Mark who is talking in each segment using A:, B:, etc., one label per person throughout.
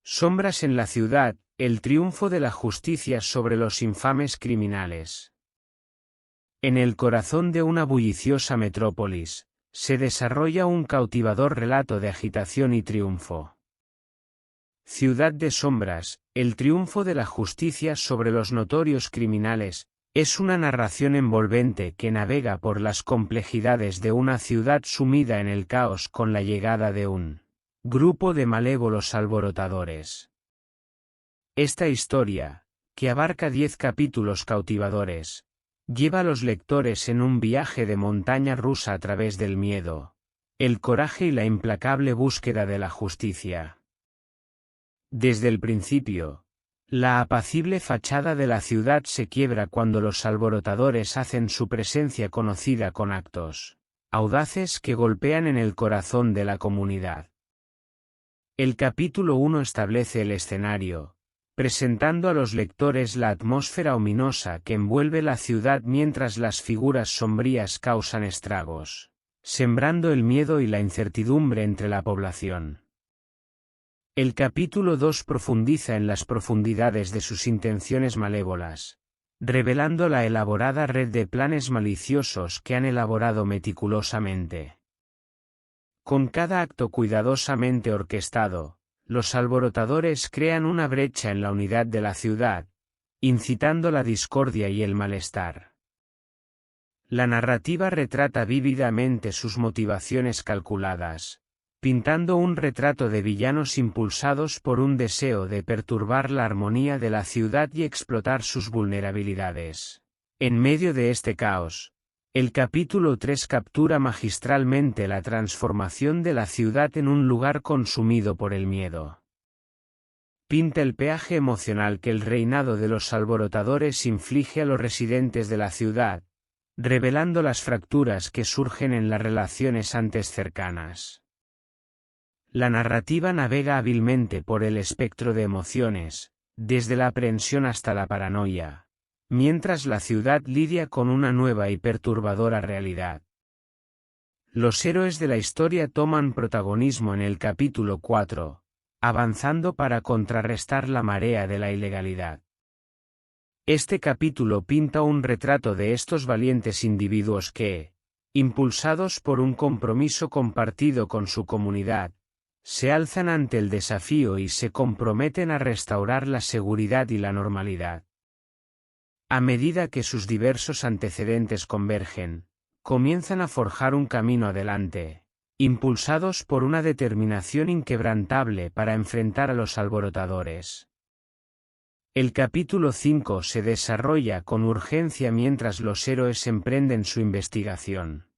A: Sombras en la ciudad, el triunfo de la justicia sobre los infames criminales. En el corazón de una bulliciosa metrópolis, se desarrolla un cautivador relato de agitación y triunfo. Ciudad de sombras, el triunfo de la justicia sobre los notorios criminales, es una narración envolvente que navega por las complejidades de una ciudad sumida en el caos con la llegada de un grupo de malévolos alborotadores. Esta historia, que abarca 10 capítulos cautivadores, lleva a los lectores en un viaje de montaña rusa a través del miedo, el coraje y la implacable búsqueda de la justicia. Desde el principio, la apacible fachada de la ciudad se quiebra cuando los alborotadores hacen su presencia conocida con actos audaces que golpean en el corazón de la comunidad. El capítulo 1 establece el escenario, presentando a los lectores la atmósfera ominosa que envuelve la ciudad mientras las figuras sombrías causan estragos, sembrando el miedo y la incertidumbre entre la población. El capítulo 2 profundiza en las profundidades de sus intenciones malévolas, revelando la elaborada red de planes maliciosos que han elaborado meticulosamente. Con cada acto cuidadosamente orquestado, los alborotadores crean una brecha en la unidad de la ciudad, incitando la discordia y el malestar. La narrativa retrata vívidamente sus motivaciones calculadas, pintando un retrato de villanos impulsados por un deseo de perturbar la armonía de la ciudad y explotar sus vulnerabilidades. En medio de este caos, el capítulo 3 captura magistralmente la transformación de la ciudad en un lugar consumido por el miedo. Pinta el peaje emocional que el reinado de los alborotadores inflige a los residentes de la ciudad, revelando las fracturas que surgen en las relaciones antes cercanas. La narrativa navega hábilmente por el espectro de emociones, desde la aprensión hasta la paranoia, mientras la ciudad lidia con una nueva y perturbadora realidad. Los héroes de la historia toman protagonismo en el capítulo 4, avanzando para contrarrestar la marea de la ilegalidad. Este capítulo pinta un retrato de estos valientes individuos que, impulsados por un compromiso compartido con su comunidad, se alzan ante el desafío y se comprometen a restaurar la seguridad y la normalidad. A medida que sus diversos antecedentes convergen, comienzan a forjar un camino adelante, impulsados por una determinación inquebrantable para enfrentar a los alborotadores. El capítulo 5 se desarrolla con urgencia mientras los héroes emprenden su investigación.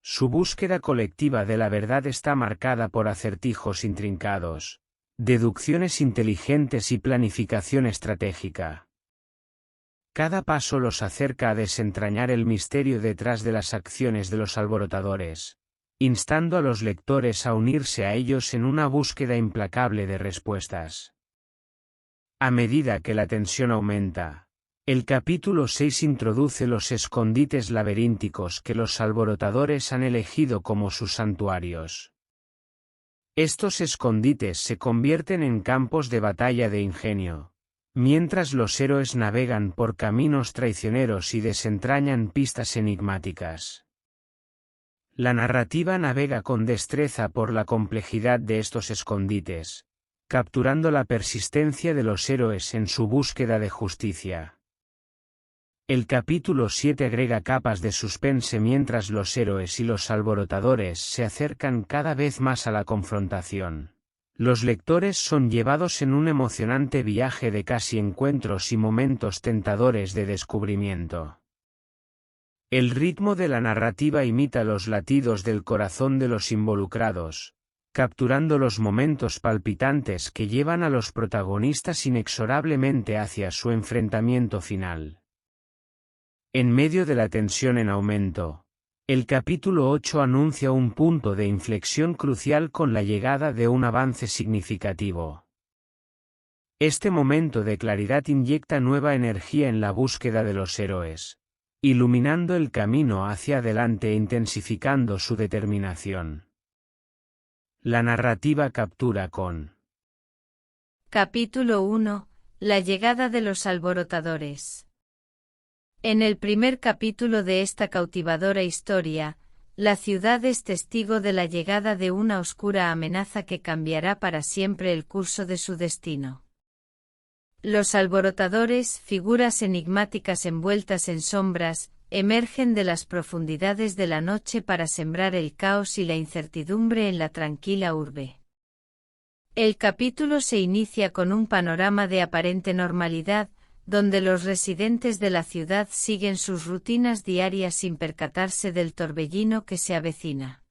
A: Su búsqueda colectiva de la verdad está marcada por acertijos intrincados, deducciones inteligentes y planificación estratégica. Cada paso los acerca a desentrañar el misterio detrás de las acciones de los alborotadores, instando a los lectores a unirse a ellos en una búsqueda implacable de respuestas. A medida que la tensión aumenta, el capítulo 6 introduce los escondites laberínticos que los alborotadores han elegido como sus santuarios. Estos escondites se convierten en campos de batalla de ingenio, mientras los héroes navegan por caminos traicioneros y desentrañan pistas enigmáticas. La narrativa navega con destreza por la complejidad de estos escondites, capturando la persistencia de los héroes en su búsqueda de justicia. El capítulo 7 agrega capas de suspense mientras los héroes y los alborotadores se acercan cada vez más a la confrontación. Los lectores son llevados en un emocionante viaje de casi encuentros y momentos tentadores de descubrimiento. El ritmo de la narrativa imita los latidos del corazón de los involucrados, capturando los momentos palpitantes que llevan a los protagonistas inexorablemente hacia su enfrentamiento final. En medio de la tensión en aumento, el capítulo 8 anuncia un punto de inflexión crucial con la llegada de un avance significativo. Este momento de claridad inyecta nueva energía en la búsqueda de los héroes, iluminando el camino hacia adelante e intensificando su determinación. La narrativa captura con
B: Capítulo 1. La llegada de los alborotadores. En el primer capítulo de esta cautivadora historia, la ciudad es testigo de la llegada de una oscura amenaza que cambiará para siempre el curso de su destino. Los alborotadores, figuras enigmáticas envueltas en sombras, emergen de las profundidades de la noche para sembrar el caos y la incertidumbre en la tranquila urbe. El capítulo se inicia con un panorama de aparente normalidad, donde los residentes de la ciudad siguen sus rutinas diarias sin percatarse del torbellino que se avecina.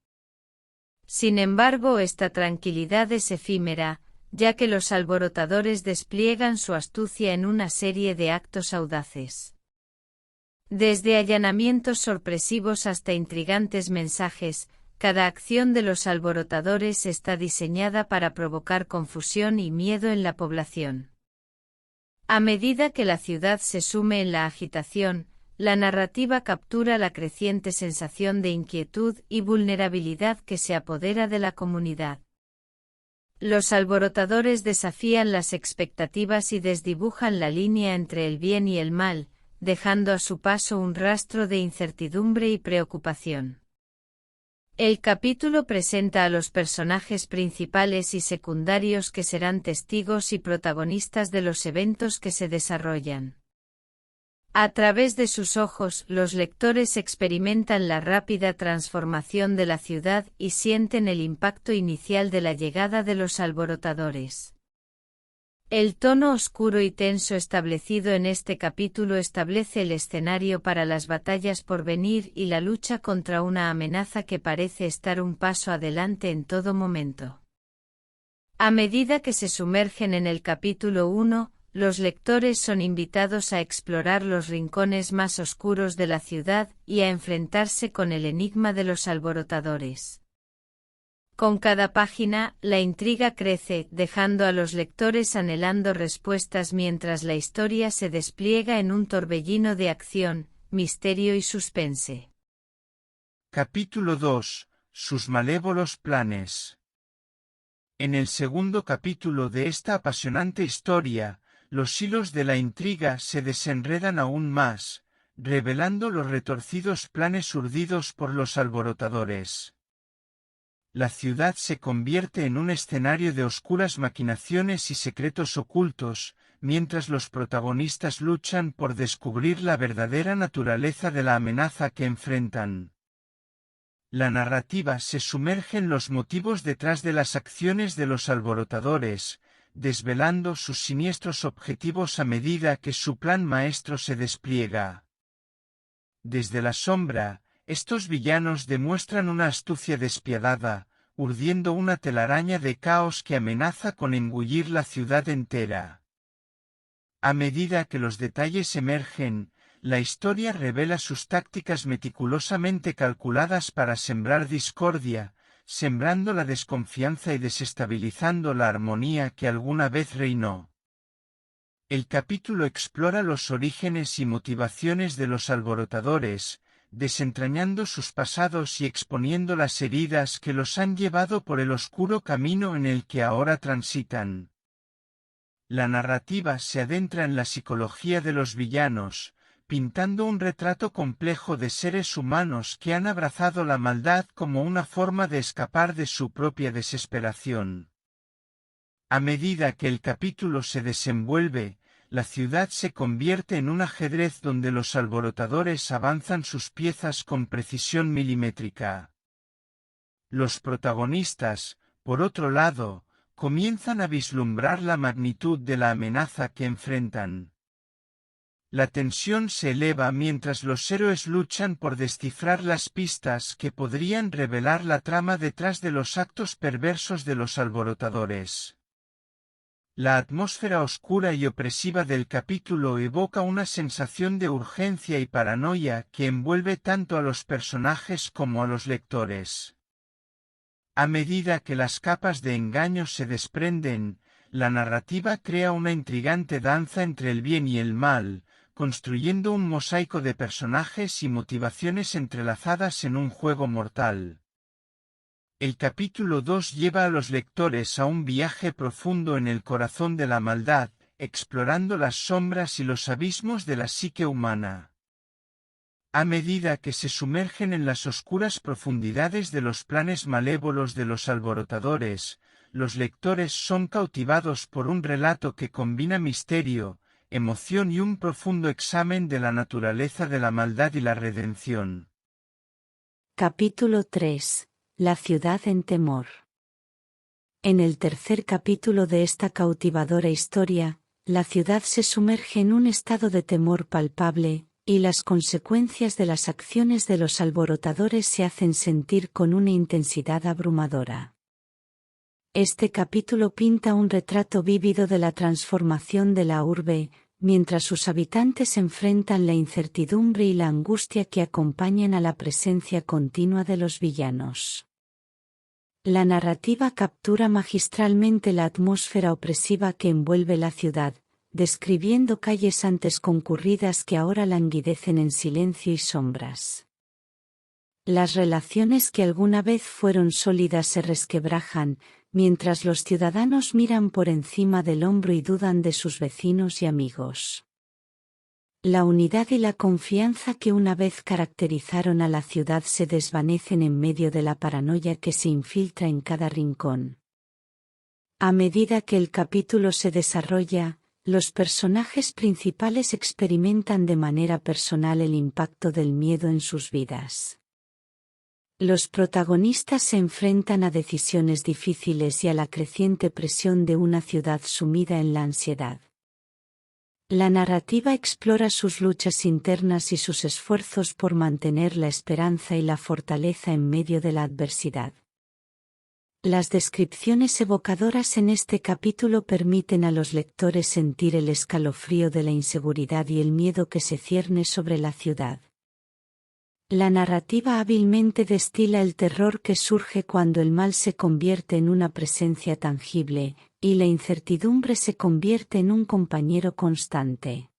B: Sin embargo, esta tranquilidad es efímera, ya que los alborotadores despliegan su astucia en una serie de actos audaces. Desde allanamientos sorpresivos hasta intrigantes mensajes, cada acción de los alborotadores está diseñada para provocar confusión y miedo en la población. A medida que la ciudad se sume en la agitación, la narrativa captura la creciente sensación de inquietud y vulnerabilidad que se apodera de la comunidad. Los alborotadores desafían las expectativas y desdibujan la línea entre el bien y el mal, dejando a su paso un rastro de incertidumbre y preocupación. El capítulo presenta a los personajes principales y secundarios que serán testigos y protagonistas de los eventos que se desarrollan. A través de sus ojos, los lectores experimentan la rápida transformación de la ciudad y sienten el impacto inicial de la llegada de los alborotadores. El tono oscuro y tenso establecido en este capítulo establece el escenario para las batallas por venir y la lucha contra una amenaza que parece estar un paso adelante en todo momento. A medida que se sumergen en el capítulo 1, los lectores son invitados a explorar los rincones más oscuros de la ciudad y a enfrentarse con el enigma de los alborotadores. Con cada página, la intriga crece, dejando a los lectores anhelando respuestas mientras la historia se despliega en un torbellino de acción, misterio y suspense.
C: Capítulo 2. Sus malévolos planes. En el segundo capítulo de esta apasionante historia, los hilos de la intriga se desenredan aún más, revelando los retorcidos planes urdidos por los alborotadores. La ciudad se convierte en un escenario de oscuras maquinaciones y secretos ocultos, mientras los protagonistas luchan por descubrir la verdadera naturaleza de la amenaza que enfrentan. La narrativa se sumerge en los motivos detrás de las acciones de los alborotadores, desvelando sus siniestros objetivos a medida que su plan maestro se despliega. Desde la sombra, estos villanos demuestran una astucia despiadada, urdiendo una telaraña de caos que amenaza con engullir la ciudad entera. A medida que los detalles emergen, la historia revela sus tácticas meticulosamente calculadas para sembrar discordia, sembrando la desconfianza y desestabilizando la armonía que alguna vez reinó. El capítulo explora los orígenes y motivaciones de los alborotadores, desentrañando sus pasados y exponiendo las heridas que los han llevado por el oscuro camino en el que ahora transitan. La narrativa se adentra en la psicología de los villanos, pintando un retrato complejo de seres humanos que han abrazado la maldad como una forma de escapar de su propia desesperación. A medida que el capítulo se desenvuelve, la ciudad se convierte en un ajedrez donde los alborotadores avanzan sus piezas con precisión milimétrica. Los protagonistas, por otro lado, comienzan a vislumbrar la magnitud de la amenaza que enfrentan. La tensión se eleva mientras los héroes luchan por descifrar las pistas que podrían revelar la trama detrás de los actos perversos de los alborotadores. La atmósfera oscura y opresiva del capítulo evoca una sensación de urgencia y paranoia que envuelve tanto a los personajes como a los lectores. A medida que las capas de engaño se desprenden, la narrativa crea una intrigante danza entre el bien y el mal, construyendo un mosaico de personajes y motivaciones entrelazadas en un juego mortal. El capítulo 2 lleva a los lectores a un viaje profundo en el corazón de la maldad, explorando las sombras y los abismos de la psique humana. A medida que se sumergen en las oscuras profundidades de los planes malévolos de los alborotadores, los lectores son cautivados por un relato que combina misterio, emoción y un profundo examen de la naturaleza de la maldad y la redención.
D: Capítulo 3. La ciudad en temor. En el tercer capítulo de esta cautivadora historia, la ciudad se sumerge en un estado de temor palpable, y las consecuencias de las acciones de los alborotadores se hacen sentir con una intensidad abrumadora. Este capítulo pinta un retrato vívido de la transformación de la urbe, mientras sus habitantes enfrentan la incertidumbre y la angustia que acompañan a la presencia continua de los villanos. La narrativa captura magistralmente la atmósfera opresiva que envuelve la ciudad, describiendo calles antes concurridas que ahora languidecen en silencio y sombras. Las relaciones que alguna vez fueron sólidas se resquebrajan, mientras los ciudadanos miran por encima del hombro y dudan de sus vecinos y amigos. La unidad y la confianza que una vez caracterizaron a la ciudad se desvanecen en medio de la paranoia que se infiltra en cada rincón. A medida que el capítulo se desarrolla, los personajes principales experimentan de manera personal el impacto del miedo en sus vidas. Los protagonistas se enfrentan a decisiones difíciles y a la creciente presión de una ciudad sumida en la ansiedad. La narrativa explora sus luchas internas y sus esfuerzos por mantener la esperanza y la fortaleza en medio de la adversidad. Las descripciones evocadoras en este capítulo permiten a los lectores sentir el escalofrío de la inseguridad y el miedo que se cierne sobre la ciudad. La narrativa hábilmente destila el terror que surge cuando el mal se convierte en una presencia tangible, y la incertidumbre se convierte en un compañero constante.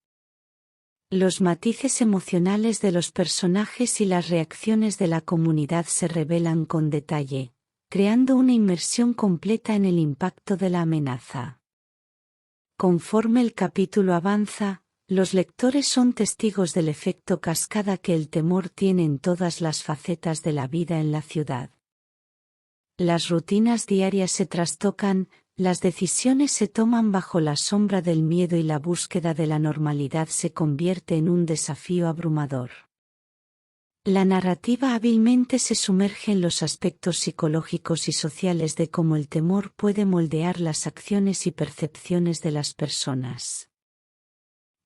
D: Los matices emocionales de los personajes y las reacciones de la comunidad se revelan con detalle, creando una inmersión completa en el impacto de la amenaza. Conforme el capítulo avanza, los lectores son testigos del efecto cascada que el temor tiene en todas las facetas de la vida en la ciudad. Las rutinas diarias se trastocan, las decisiones se toman bajo la sombra del miedo y la búsqueda de la normalidad se convierte en un desafío abrumador. La narrativa hábilmente se sumerge en los aspectos psicológicos y sociales de cómo el temor puede moldear las acciones y percepciones de las personas.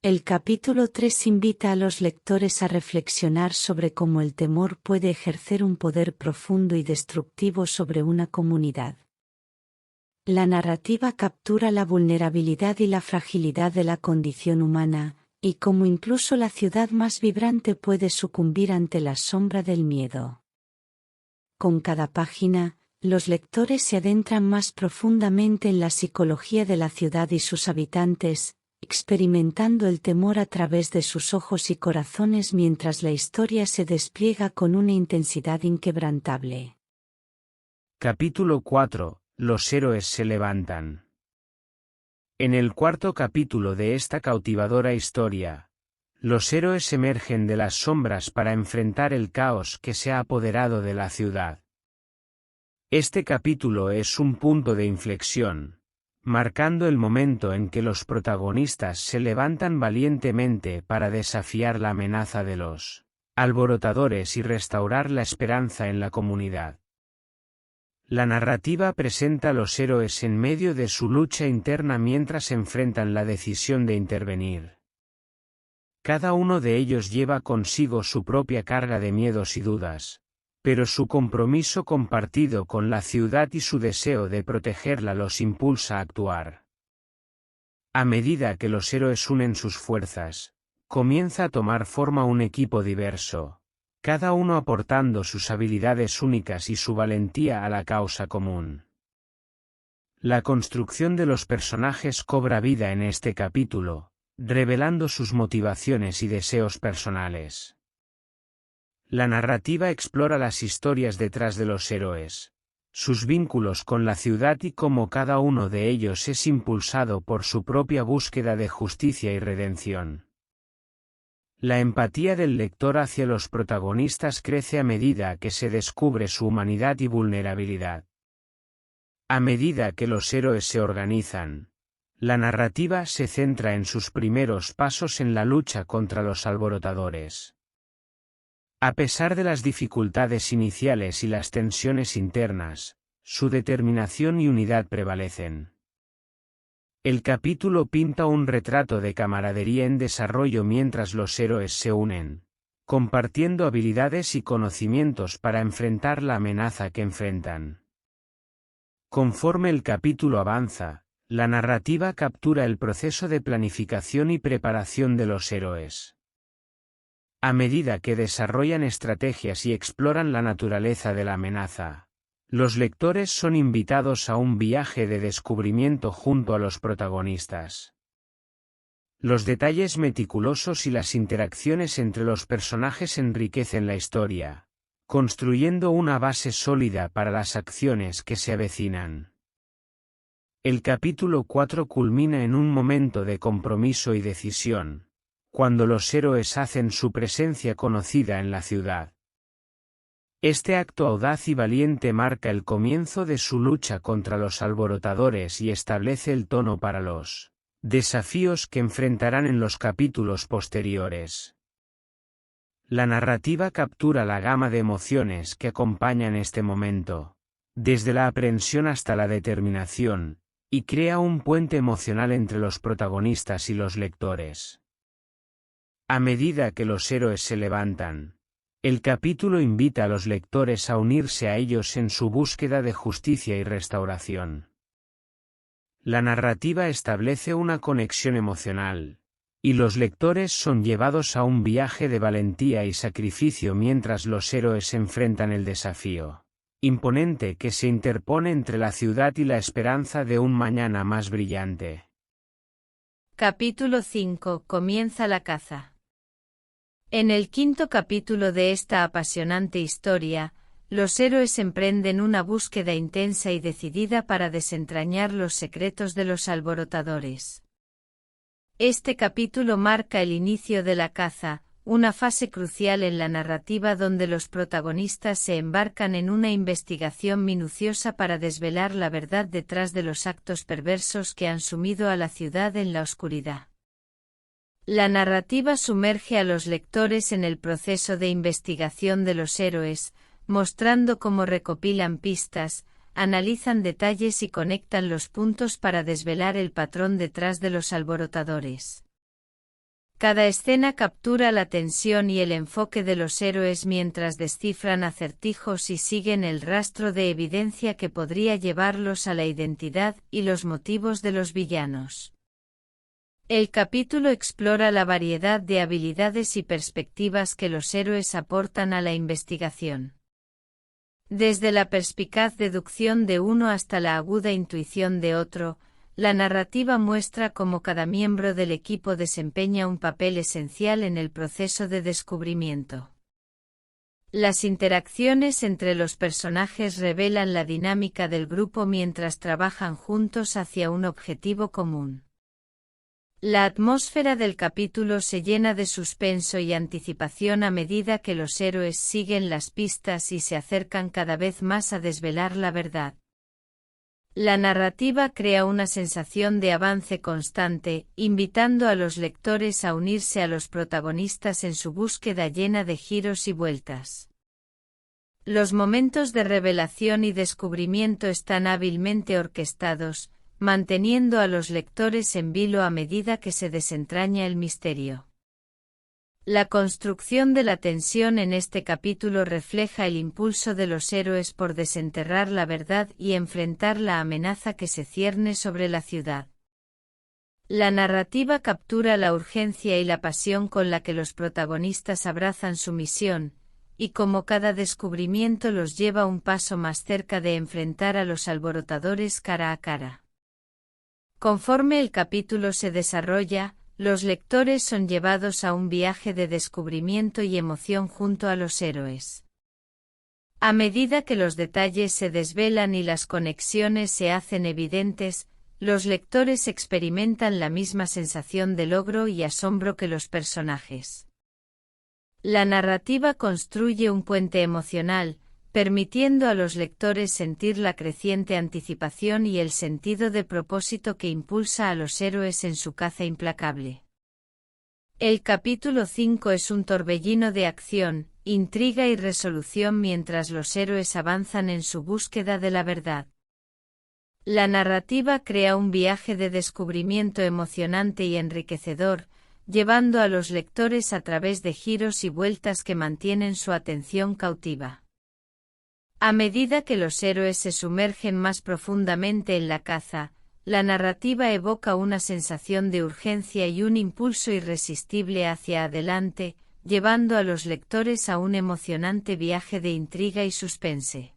D: El capítulo 3 invita a los lectores a reflexionar sobre cómo el temor puede ejercer un poder profundo y destructivo sobre una comunidad. La narrativa captura la vulnerabilidad y la fragilidad de la condición humana, y cómo incluso la ciudad más vibrante puede sucumbir ante la sombra del miedo. Con cada página, los lectores se adentran más profundamente en la psicología de la ciudad y sus habitantes, experimentando el temor a través de sus ojos y corazones mientras la historia se despliega con una intensidad inquebrantable.
A: Capítulo 4. Los héroes se levantan. En el cuarto capítulo de esta cautivadora historia, los héroes emergen de las sombras para enfrentar el caos que se ha apoderado de la ciudad. Este capítulo es un punto de inflexión, marcando el momento en que los protagonistas se levantan valientemente para desafiar la amenaza de los alborotadores y restaurar la esperanza en la comunidad. La narrativa presenta a los héroes en medio de su lucha interna mientras enfrentan la decisión de intervenir. Cada uno de ellos lleva consigo su propia carga de miedos y dudas, pero su compromiso compartido con la ciudad y su deseo de protegerla los impulsa a actuar. A medida que los héroes unen sus fuerzas, comienza a tomar forma un equipo diverso, cada uno aportando sus habilidades únicas y su valentía a la causa común. La construcción de los personajes cobra vida en este capítulo, revelando sus motivaciones y deseos personales. La narrativa explora las historias detrás de los héroes, sus vínculos con la ciudad y cómo cada uno de ellos es impulsado por su propia búsqueda de justicia y redención. La empatía del lector hacia los protagonistas crece a medida que se descubre su humanidad y vulnerabilidad. A medida que los héroes se organizan, la narrativa se centra en sus primeros pasos en la lucha contra los alborotadores. A pesar de las dificultades iniciales y las tensiones internas, su determinación y unidad prevalecen. El capítulo pinta un retrato de camaradería en desarrollo mientras los héroes se unen, compartiendo habilidades y conocimientos para enfrentar la amenaza que enfrentan. Conforme el capítulo avanza, la narrativa captura el proceso de planificación y preparación de los héroes. A medida que desarrollan estrategias y exploran la naturaleza de la amenaza, los lectores son invitados a un viaje de descubrimiento junto a los protagonistas. Los detalles meticulosos y las interacciones entre los personajes enriquecen la historia, construyendo una base sólida para las acciones que se avecinan. El capítulo 4 culmina en un momento de compromiso y decisión, cuando los héroes hacen su presencia conocida en la ciudad. Este acto audaz y valiente marca el comienzo de su lucha contra los alborotadores y establece el tono para los desafíos que enfrentarán en los capítulos posteriores. La narrativa captura la gama de emociones que acompañan este momento, desde la aprensión hasta la determinación, y crea un puente emocional entre los protagonistas y los lectores. A medida que los héroes se levantan, el capítulo invita a los lectores a unirse a ellos en su búsqueda de justicia y restauración. La narrativa establece una conexión emocional, y los lectores son llevados a un viaje de valentía y sacrificio mientras los héroes enfrentan el desafío imponente que se interpone entre la ciudad y la esperanza de un mañana más brillante.
B: Capítulo 5. Comienza la caza. En el quinto capítulo de esta apasionante historia, los héroes emprenden una búsqueda intensa y decidida para desentrañar los secretos de los alborotadores. Este capítulo marca el inicio de la caza, una fase crucial en la narrativa donde los protagonistas se embarcan en una investigación minuciosa para desvelar la verdad detrás de los actos perversos que han sumido a la ciudad en la oscuridad. La narrativa sumerge a los lectores en el proceso de investigación de los héroes, mostrando cómo recopilan pistas, analizan detalles y conectan los puntos para desvelar el patrón detrás de los alborotadores. Cada escena captura la tensión y el enfoque de los héroes mientras descifran acertijos y siguen el rastro de evidencia que podría llevarlos a la identidad y los motivos de los villanos. El capítulo explora la variedad de habilidades y perspectivas que los héroes aportan a la investigación. Desde la perspicaz deducción de uno hasta la aguda intuición de otro, la narrativa muestra cómo cada miembro del equipo desempeña un papel esencial en el proceso de descubrimiento. Las interacciones entre los personajes revelan la dinámica del grupo mientras trabajan juntos hacia un objetivo común. La atmósfera del capítulo se llena de suspenso y anticipación a medida que los héroes siguen las pistas y se acercan cada vez más a desvelar la verdad. La narrativa crea una sensación de avance constante, invitando a los lectores a unirse a los protagonistas en su búsqueda llena de giros y vueltas. Los momentos de revelación y descubrimiento están hábilmente orquestados, manteniendo a los lectores en vilo a medida que se desentraña el misterio. La construcción de la tensión en este capítulo refleja el impulso de los héroes por desenterrar la verdad y enfrentar la amenaza que se cierne sobre la ciudad. La narrativa captura la urgencia y la pasión con la que los protagonistas abrazan su misión, y cómo cada descubrimiento los lleva un paso más cerca de enfrentar a los alborotadores cara a cara. Conforme el capítulo se desarrolla, los lectores son llevados a un viaje de descubrimiento y emoción junto a los héroes. A medida que los detalles se desvelan y las conexiones se hacen evidentes, los lectores experimentan la misma sensación de logro y asombro que los personajes. La narrativa construye un puente emocional, permitiendo a los lectores sentir la creciente anticipación y el sentido de propósito que impulsa a los héroes en su caza implacable. El capítulo 5 es un torbellino de acción, intriga y resolución mientras los héroes avanzan en su búsqueda de la verdad. La narrativa crea un viaje de descubrimiento emocionante y enriquecedor, llevando a los lectores a través de giros y vueltas que mantienen su atención cautiva. A medida que los héroes se sumergen más profundamente en la caza, la narrativa evoca una sensación de urgencia y un impulso irresistible hacia adelante, llevando a los lectores a un emocionante viaje de intriga y suspense.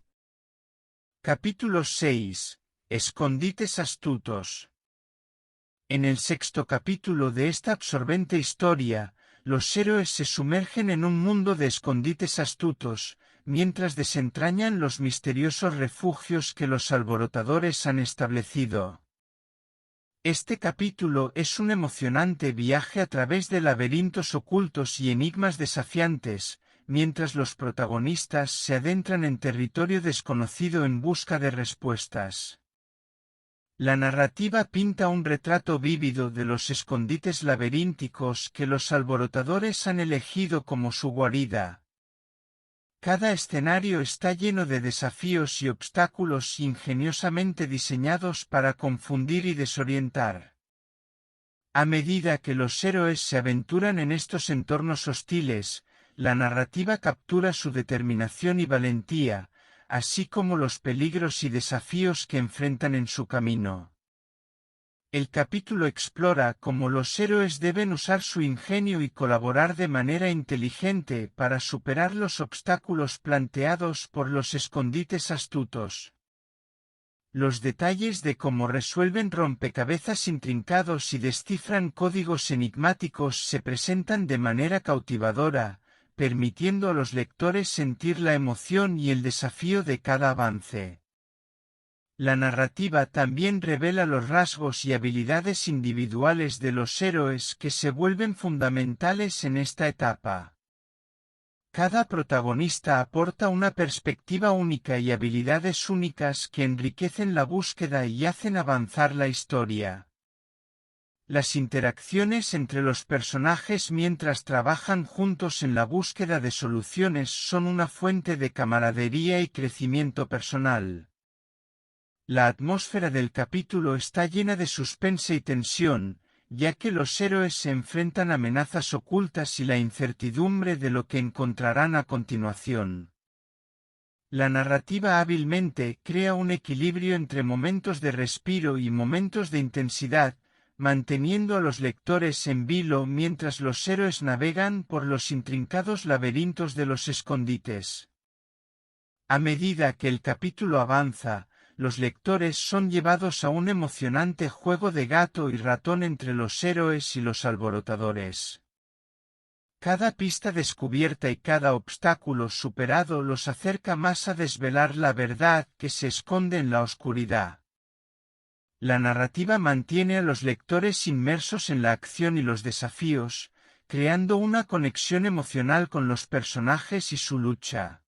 C: Capítulo 6. Escondites astutos. En el sexto capítulo de esta absorbente historia, los héroes se sumergen en un mundo de escondites astutos, mientras desentrañan los misteriosos refugios que los alborotadores han establecido. Este capítulo es un emocionante viaje a través de laberintos ocultos y enigmas desafiantes, mientras los protagonistas se adentran en territorio desconocido en busca de respuestas. La narrativa pinta un retrato vívido de los escondites laberínticos que los alborotadores han elegido como su guarida. Cada escenario está lleno de desafíos y obstáculos ingeniosamente diseñados para confundir y desorientar. A medida que los héroes se aventuran en estos entornos hostiles, la narrativa captura su determinación y valentía, así como los peligros y desafíos que enfrentan en su camino. El capítulo explora cómo los héroes deben usar su ingenio y colaborar de manera inteligente para superar los obstáculos planteados por los escondites astutos. Los detalles de cómo resuelven rompecabezas intrincados y descifran códigos enigmáticos se presentan de manera cautivadora, permitiendo a los lectores sentir la emoción y el desafío de cada avance. La narrativa también revela los rasgos y habilidades individuales de los héroes que se vuelven fundamentales en esta etapa. Cada protagonista aporta una perspectiva única y habilidades únicas que enriquecen la búsqueda y hacen avanzar la historia. Las interacciones entre los personajes mientras trabajan juntos en la búsqueda de soluciones son una fuente de camaradería y crecimiento personal. La atmósfera del capítulo está llena de suspense y tensión, ya que los héroes se enfrentan a amenazas ocultas y la incertidumbre de lo que encontrarán a continuación. La narrativa hábilmente crea un equilibrio entre momentos de respiro y momentos de intensidad, manteniendo a los lectores en vilo mientras los héroes navegan por los intrincados laberintos de los escondites. A medida que el capítulo avanza, los lectores son llevados a un emocionante juego de gato y ratón entre los héroes y los alborotadores. Cada pista descubierta y cada obstáculo superado los acerca más a desvelar la verdad que se esconde en la oscuridad. La narrativa mantiene a los lectores inmersos en la acción y los desafíos, creando una conexión emocional con los personajes y su lucha.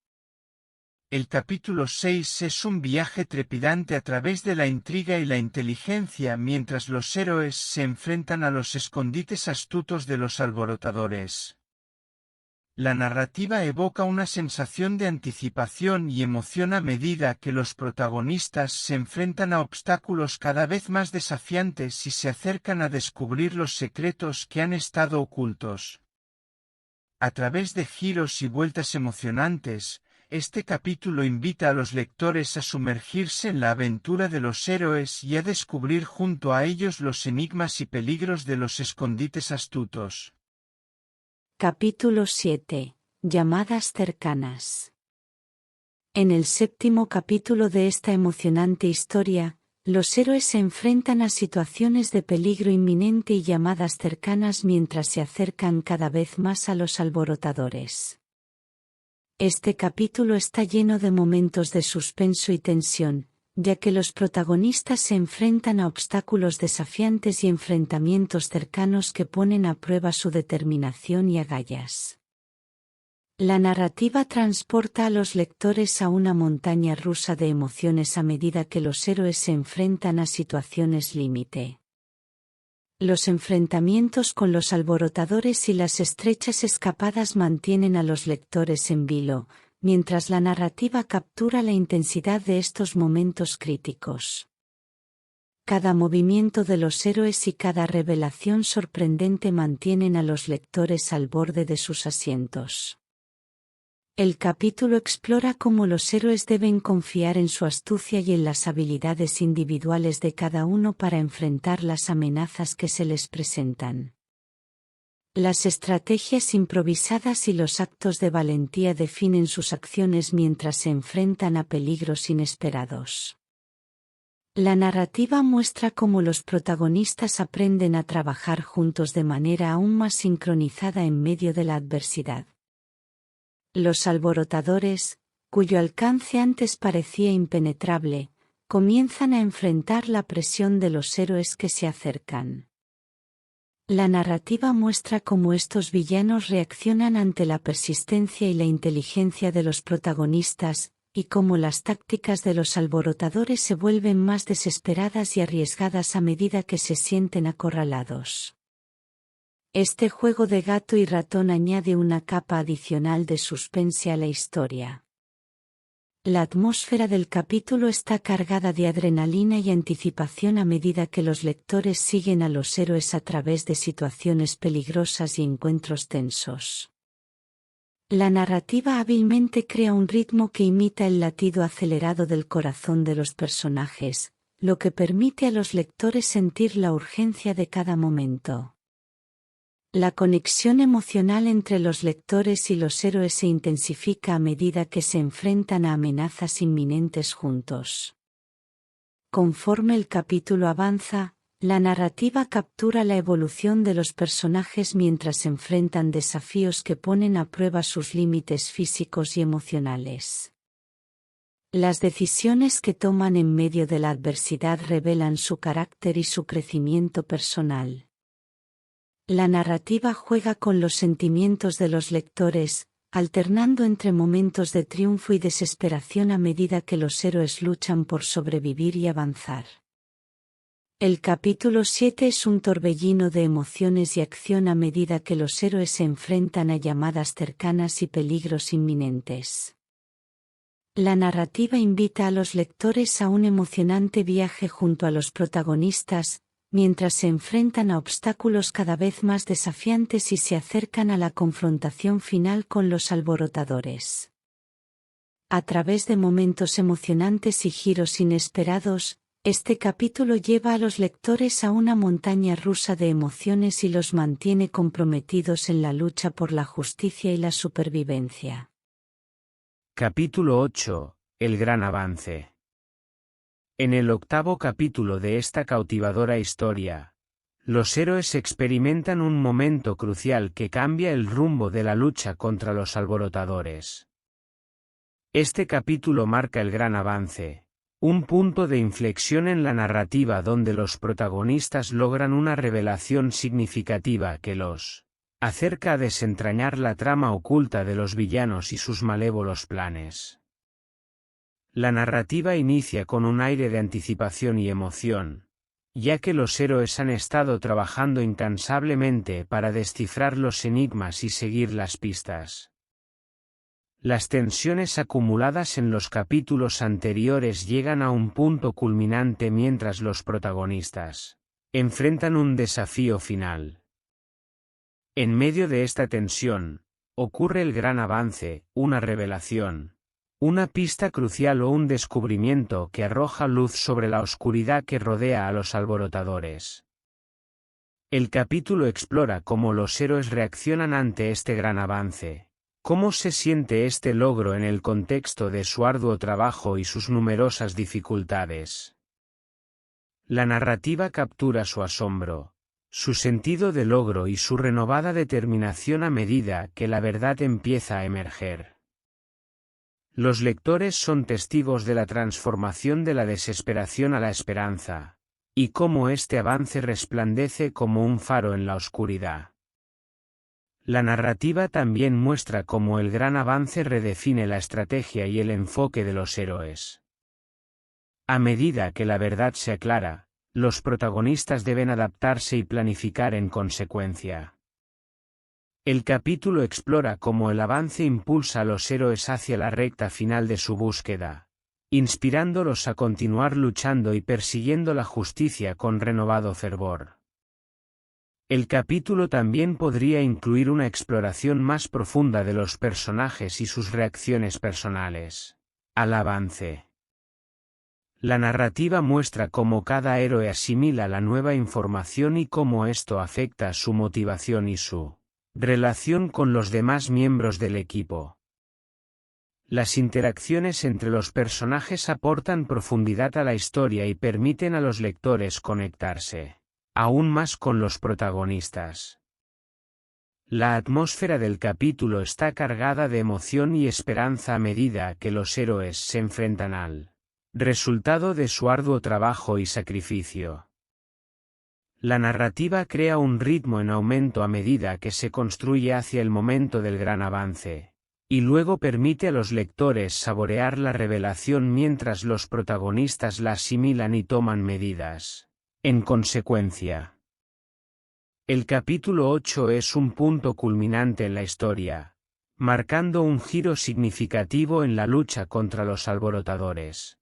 C: El capítulo 6 es un viaje trepidante a través de la intriga y la inteligencia mientras los héroes se enfrentan a los escondites astutos de los alborotadores. La narrativa evoca una sensación de anticipación y emoción a medida que los protagonistas se enfrentan a obstáculos cada vez más desafiantes y se acercan a descubrir los secretos que han estado ocultos. A través de giros y vueltas emocionantes, este capítulo invita a los lectores a sumergirse en la aventura de los héroes y a descubrir junto a ellos los enigmas y peligros de los escondites astutos.
D: Capítulo 7. Llamadas cercanas. En el séptimo capítulo de esta emocionante historia, los héroes se enfrentan a situaciones de peligro inminente y llamadas cercanas mientras se acercan cada vez más a los alborotadores. Este capítulo está lleno de momentos de suspenso y tensión, ya que los protagonistas se enfrentan a obstáculos desafiantes y enfrentamientos cercanos que ponen a prueba su determinación y agallas. La narrativa transporta a los lectores a una montaña rusa de emociones a medida que los héroes se enfrentan a situaciones límite. Los enfrentamientos con los alborotadores y las estrechas escapadas mantienen a los lectores en vilo, mientras la narrativa captura la intensidad de estos momentos críticos. Cada movimiento de los héroes y cada revelación sorprendente mantienen a los lectores al borde de sus asientos. El capítulo explora cómo los héroes deben confiar en su astucia y en las habilidades individuales de cada uno para enfrentar las amenazas que se les presentan. Las estrategias improvisadas y los actos de valentía definen sus acciones mientras se enfrentan a peligros inesperados. La narrativa muestra cómo los protagonistas aprenden a trabajar juntos de manera aún más sincronizada en medio de la adversidad. Los alborotadores, cuyo alcance antes parecía impenetrable, comienzan a enfrentar la presión de los héroes que se acercan. La narrativa muestra cómo estos villanos reaccionan ante la persistencia y la inteligencia de los protagonistas, y cómo las tácticas de los alborotadores se vuelven más desesperadas y arriesgadas a medida que se sienten acorralados. Este juego de gato y ratón añade una capa adicional de suspense a la historia. La atmósfera del capítulo está cargada de adrenalina y anticipación a medida que los lectores siguen a los héroes a través de situaciones peligrosas y encuentros tensos. La narrativa hábilmente crea un ritmo que imita el latido acelerado del corazón de los personajes, lo que permite a los lectores sentir la urgencia de cada momento. La conexión emocional entre los lectores y los héroes se intensifica a medida que se enfrentan a amenazas inminentes juntos. Conforme el capítulo avanza, la narrativa captura la evolución de los personajes mientras enfrentan desafíos que ponen a prueba sus límites físicos y emocionales. Las decisiones que toman en medio de la adversidad revelan su carácter y su crecimiento personal. La narrativa juega con los sentimientos de los lectores, alternando entre momentos de triunfo y desesperación a medida que los héroes luchan por sobrevivir y avanzar. El capítulo 7 es un torbellino de emociones y acción a medida que los héroes se enfrentan a llamadas cercanas y peligros inminentes. La narrativa invita a los lectores a un emocionante viaje junto a los protagonistas, mientras se enfrentan a obstáculos cada vez más desafiantes y se acercan a la confrontación final con los alborotadores. A través de momentos emocionantes y giros inesperados, este capítulo lleva a los lectores a una montaña rusa de emociones y los mantiene comprometidos en la lucha por la justicia y la supervivencia.
A: Capítulo 8. El gran avance. En el octavo capítulo de esta cautivadora historia, los héroes experimentan un momento crucial que cambia el rumbo de la lucha contra los alborotadores. Este capítulo marca el gran avance, un punto de inflexión en la narrativa donde los protagonistas logran una revelación significativa que los acerca a desentrañar la trama oculta de los villanos y sus malévolos planes. La narrativa inicia con un aire de anticipación y emoción, ya que los héroes han estado trabajando incansablemente para descifrar los enigmas y seguir las pistas. Las tensiones acumuladas en los capítulos anteriores llegan a un punto culminante mientras los protagonistas enfrentan un desafío final. En medio de esta tensión, ocurre el gran avance, una revelación. Una pista crucial o un descubrimiento que arroja luz sobre la oscuridad que rodea a los alborotadores. El capítulo explora cómo los héroes reaccionan ante este gran avance, cómo se siente este logro en el contexto de su arduo trabajo y sus numerosas dificultades. La narrativa captura su asombro, su sentido de logro y su renovada determinación a medida que la verdad empieza a emerger. Los lectores son testigos de la transformación de la desesperación a la esperanza, y cómo este avance resplandece como un faro en la oscuridad. La narrativa también muestra cómo el gran avance redefine la estrategia y el enfoque de los héroes. A medida que la verdad se aclara, los protagonistas deben adaptarse y planificar en consecuencia. El capítulo explora cómo el avance impulsa a los héroes hacia la recta final de su búsqueda, inspirándolos a continuar luchando y persiguiendo la justicia con renovado fervor. El capítulo también podría incluir una exploración más profunda de los personajes y sus reacciones personales al avance. La narrativa muestra cómo cada héroe asimila la nueva información y cómo esto afecta su motivación y su relación con los demás miembros del equipo. Las interacciones entre los personajes aportan profundidad a la historia y permiten a los lectores conectarse aún más con los protagonistas. La atmósfera del capítulo está cargada de emoción y esperanza a medida que los héroes se enfrentan al resultado de su arduo trabajo y sacrificio. La narrativa crea un ritmo en aumento a medida que se construye hacia el momento del gran avance, y luego permite a los lectores saborear la revelación mientras los protagonistas la asimilan y toman medidas en consecuencia. El capítulo 8 es un punto culminante en la historia, marcando un giro significativo en la lucha contra los alborotadores.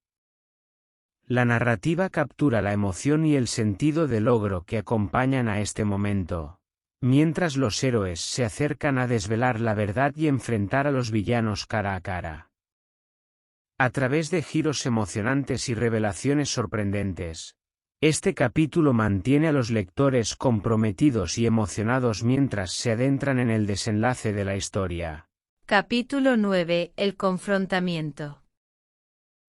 A: La narrativa captura la emoción y el sentido de logro que acompañan a este momento, mientras los héroes se acercan a desvelar la verdad y enfrentar a los villanos cara a cara. A través de giros emocionantes y revelaciones sorprendentes, este capítulo mantiene a los lectores comprometidos y emocionados mientras se adentran en el desenlace de la historia.
B: Capítulo 9. El confrontamiento.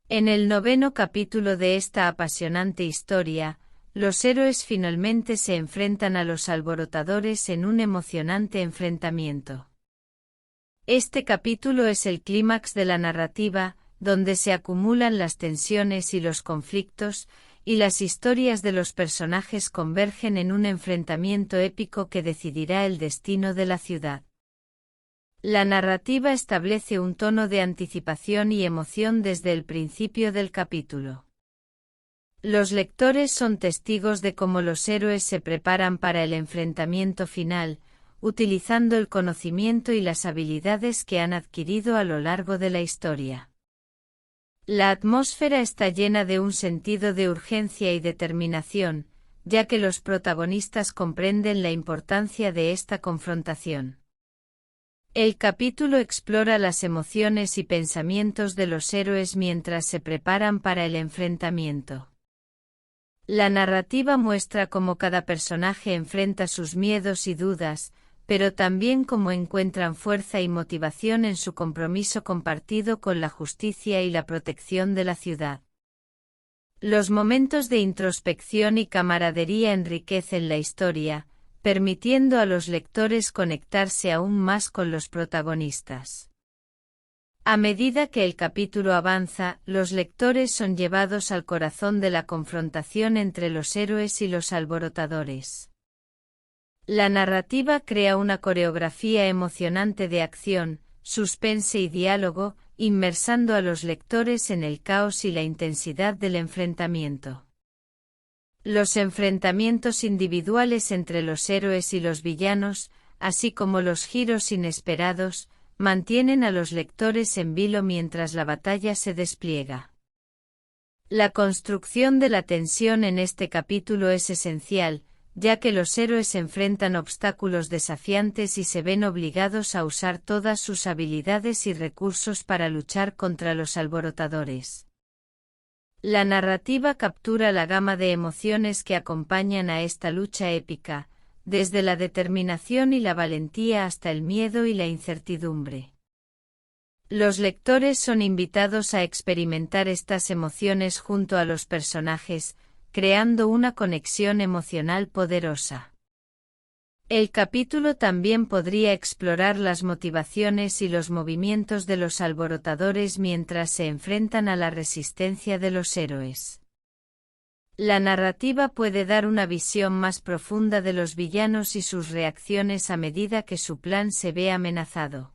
B: En el 9º capítulo de esta apasionante historia, los héroes finalmente se enfrentan a los alborotadores en un emocionante enfrentamiento. Este capítulo es el clímax de la narrativa, donde se acumulan las tensiones y los conflictos, y las historias de los personajes convergen en un enfrentamiento épico que decidirá el destino de la ciudad. La narrativa establece un tono de anticipación y emoción desde el principio del capítulo. Los lectores son testigos de cómo los héroes se preparan para el enfrentamiento final, utilizando el conocimiento y las habilidades que han adquirido a lo largo de la historia. La atmósfera está llena de un sentido de urgencia y determinación, ya que los protagonistas comprenden la importancia de esta confrontación. El capítulo explora las emociones y pensamientos de los héroes mientras se preparan para el enfrentamiento. La narrativa muestra cómo cada personaje enfrenta sus miedos y dudas, pero también cómo encuentran fuerza y motivación en su compromiso compartido con la justicia y la protección de la ciudad. Los momentos de introspección y camaradería enriquecen la historia, permitiendo a los lectores conectarse aún más con los protagonistas. A medida que el capítulo avanza, los lectores son llevados al corazón de la confrontación entre los héroes y los alborotadores. La narrativa crea una coreografía emocionante de acción, suspense y diálogo, inmersando a los lectores en el caos y la intensidad del enfrentamiento. Los enfrentamientos individuales entre los héroes y los villanos, así como los giros inesperados, mantienen a los lectores en vilo mientras la batalla se despliega. La construcción de la tensión en este capítulo es esencial, ya que los héroes enfrentan obstáculos desafiantes y se ven obligados a usar todas sus habilidades y recursos para luchar contra los alborotadores. La narrativa captura la gama de emociones que acompañan a esta lucha épica, desde la determinación y la valentía hasta el miedo y la incertidumbre. Los lectores son invitados a experimentar estas emociones junto a los personajes, creando una conexión emocional poderosa. El capítulo también podría explorar las motivaciones y los movimientos de los alborotadores mientras se enfrentan a la resistencia de los héroes. La narrativa puede dar una visión más profunda de los villanos y sus reacciones a medida que su plan se ve amenazado.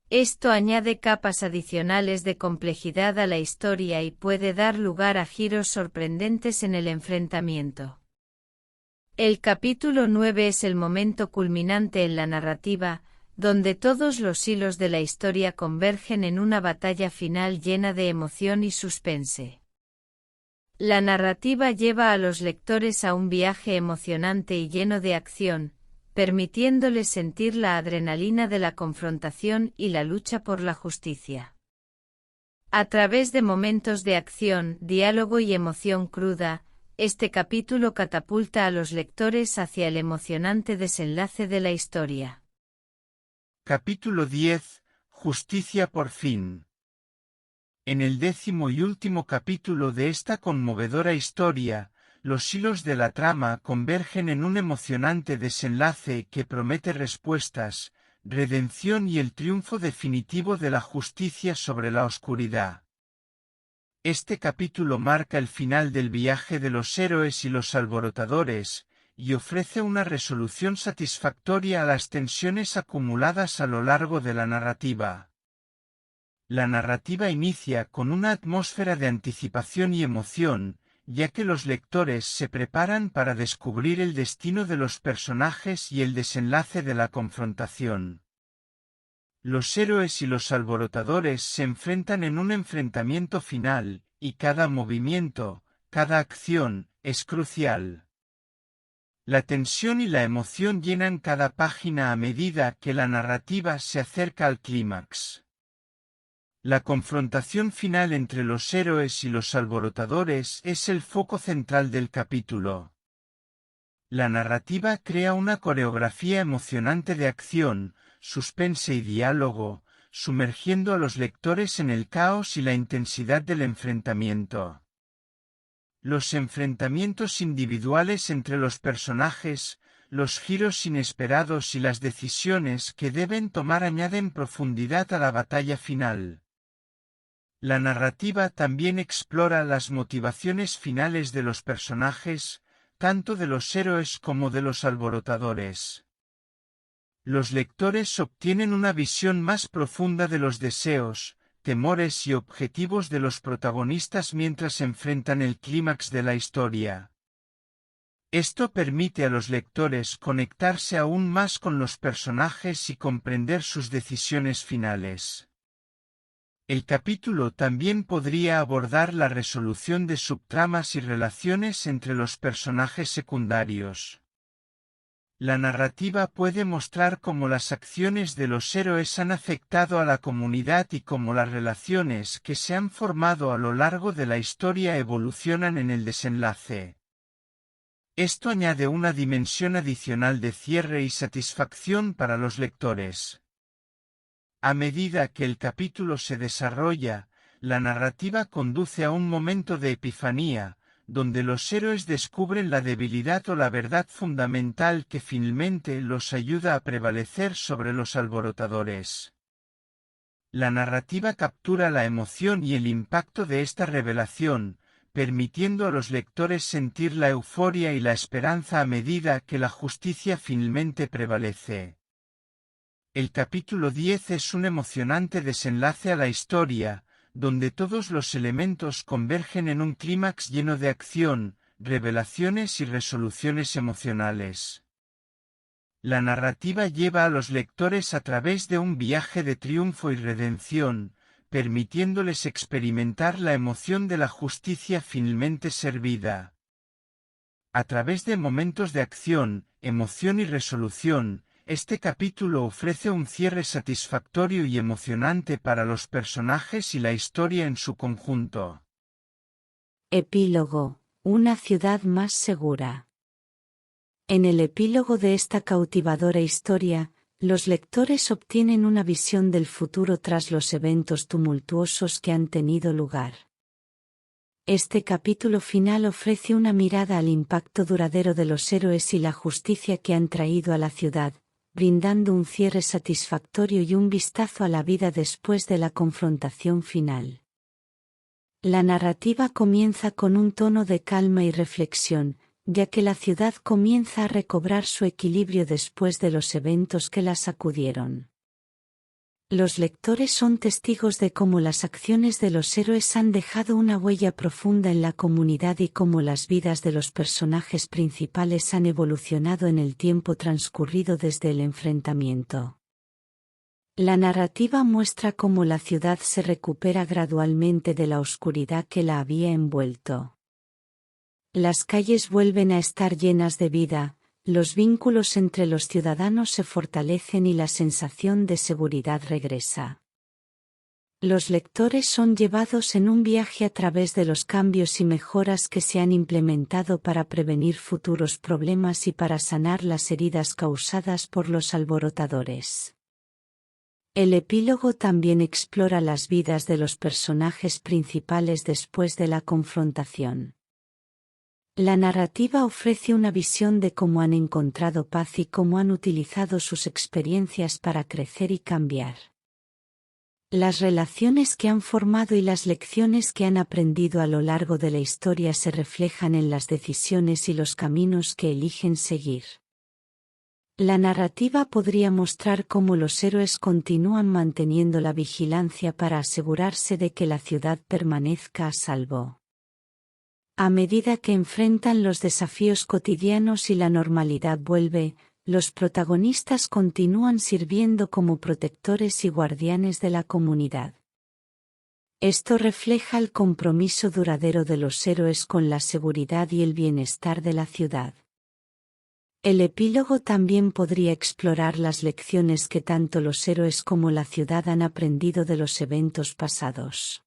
B: Esto añade capas adicionales de complejidad a la historia y puede dar lugar a giros sorprendentes en el enfrentamiento. El capítulo 9 es el momento culminante en la narrativa, donde todos los hilos de la historia convergen en una batalla final llena de emoción y suspense. La narrativa lleva a los lectores a un viaje emocionante y lleno de acción, permitiéndoles sentir la adrenalina de la confrontación y la lucha por la justicia. A través de momentos de acción, diálogo y emoción cruda, este capítulo catapulta a los lectores hacia el emocionante desenlace de la historia.
C: Capítulo 10. Justicia por fin. En el 10º y último capítulo de esta conmovedora historia, los hilos de la trama convergen en un emocionante desenlace que promete respuestas, redención y el triunfo definitivo de la justicia sobre la oscuridad. Este capítulo marca el final del viaje de los héroes y los alborotadores, y ofrece una resolución satisfactoria a las tensiones acumuladas a lo largo de la narrativa. La narrativa inicia con una atmósfera de anticipación y emoción, ya que los lectores se preparan para descubrir el destino de los personajes y el desenlace de la confrontación. Los héroes y los alborotadores se enfrentan en un enfrentamiento final, y cada movimiento, cada acción, es crucial. La tensión y la emoción llenan cada página a medida que la narrativa se acerca al clímax. La confrontación final entre los héroes y los alborotadores es el foco central del capítulo. La narrativa crea una coreografía emocionante de acción, suspense y diálogo, sumergiendo a los lectores en el caos y la intensidad del enfrentamiento. Los enfrentamientos individuales entre los personajes, los giros inesperados y las decisiones que deben tomar añaden profundidad a la batalla final. La narrativa también explora las motivaciones finales de los personajes, tanto de los héroes como de los alborotadores. Los lectores obtienen una visión más profunda de los deseos, temores y objetivos de los protagonistas mientras enfrentan el clímax de la historia. Esto permite a los lectores conectarse aún más con los personajes y comprender sus decisiones finales. El capítulo también podría abordar la resolución de subtramas y relaciones entre los personajes secundarios. La narrativa puede mostrar cómo las acciones de los héroes han afectado a la comunidad y cómo las relaciones que se han formado a lo largo de la historia evolucionan en el desenlace. Esto añade una dimensión adicional de cierre y satisfacción para los lectores. A medida que el capítulo se desarrolla, la narrativa conduce a un momento de epifanía, donde los héroes descubren la debilidad o la verdad fundamental que finalmente los ayuda a prevalecer sobre los alborotadores. La narrativa captura la emoción y el impacto de esta revelación, permitiendo a los lectores sentir la euforia y la esperanza a medida que la justicia finalmente prevalece. El capítulo 10 es un emocionante desenlace a la historia, donde todos los elementos convergen en un clímax lleno de acción, revelaciones y resoluciones emocionales. La narrativa lleva a los lectores a través de un viaje de triunfo y redención, permitiéndoles experimentar la emoción de la justicia finalmente servida. A través de momentos de acción, emoción y resolución, este capítulo ofrece un cierre satisfactorio y emocionante para los personajes y la historia en su conjunto.
D: Epílogo: una ciudad más segura. En el epílogo de esta cautivadora historia, los lectores obtienen una visión del futuro tras los eventos tumultuosos que han tenido lugar. Este capítulo final ofrece una mirada al impacto duradero de los héroes y la justicia que han traído a la ciudad, brindando un cierre satisfactorio y un vistazo a la vida después de la confrontación final. La narrativa comienza con un tono de calma y reflexión, ya que la ciudad comienza a recobrar su equilibrio después de los eventos que la sacudieron. Los lectores son testigos de cómo las acciones de los héroes han dejado una huella profunda en la comunidad y cómo las vidas de los personajes principales han evolucionado en el tiempo transcurrido desde el enfrentamiento. La narrativa muestra cómo la ciudad se recupera gradualmente de la oscuridad que la había envuelto. Las calles vuelven a estar llenas de vida, los vínculos entre los ciudadanos se fortalecen y la sensación de seguridad regresa. Los lectores son llevados en un viaje a través de los cambios y mejoras que se han implementado para prevenir futuros problemas y para sanar las heridas causadas por los alborotadores. El epílogo también explora las vidas de los personajes principales después de la confrontación. La narrativa ofrece una visión de cómo han encontrado paz y cómo han utilizado sus experiencias para crecer y cambiar. Las relaciones que han formado y las lecciones que han aprendido a lo largo de la historia se reflejan en las decisiones y los caminos que eligen seguir. La narrativa podría mostrar cómo los héroes continúan manteniendo la vigilancia para asegurarse de que la ciudad permanezca a salvo. A medida que enfrentan los desafíos cotidianos y la normalidad vuelve, los protagonistas continúan sirviendo como protectores y guardianes de la comunidad. Esto refleja el compromiso duradero de los héroes con la seguridad y el bienestar de la ciudad. El epílogo también podría explorar las lecciones que tanto los héroes como la ciudad han aprendido de los eventos pasados.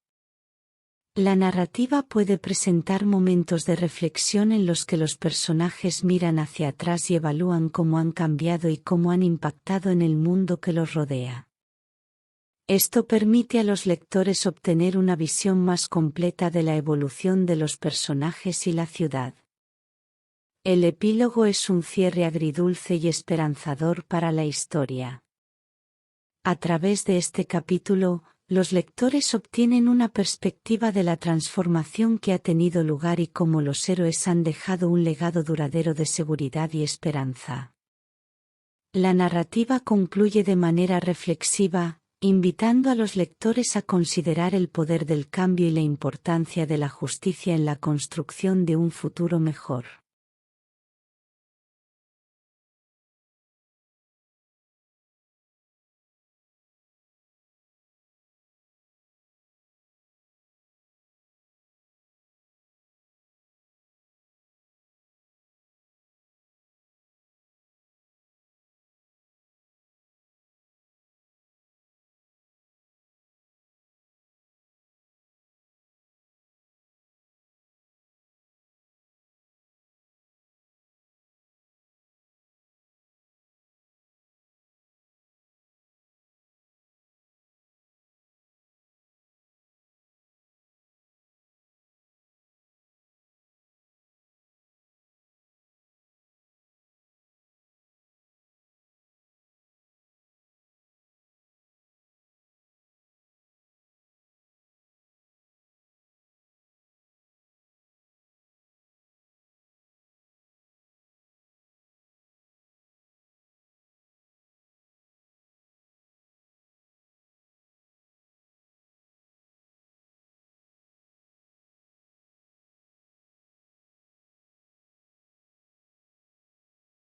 D: La narrativa puede presentar momentos de reflexión en los que los personajes miran hacia atrás y evalúan cómo han cambiado y cómo han impactado en el mundo que los rodea. Esto permite a los lectores obtener una visión más completa de la evolución de los personajes y la ciudad. El epílogo es un cierre agridulce y esperanzador para la historia. A través de este capítulo, los lectores obtienen una perspectiva de la transformación que ha tenido lugar y cómo los héroes han dejado un legado duradero de seguridad y esperanza. La narrativa concluye de manera reflexiva, invitando a los lectores a considerar el poder del cambio y la importancia de la justicia en la construcción de un futuro mejor.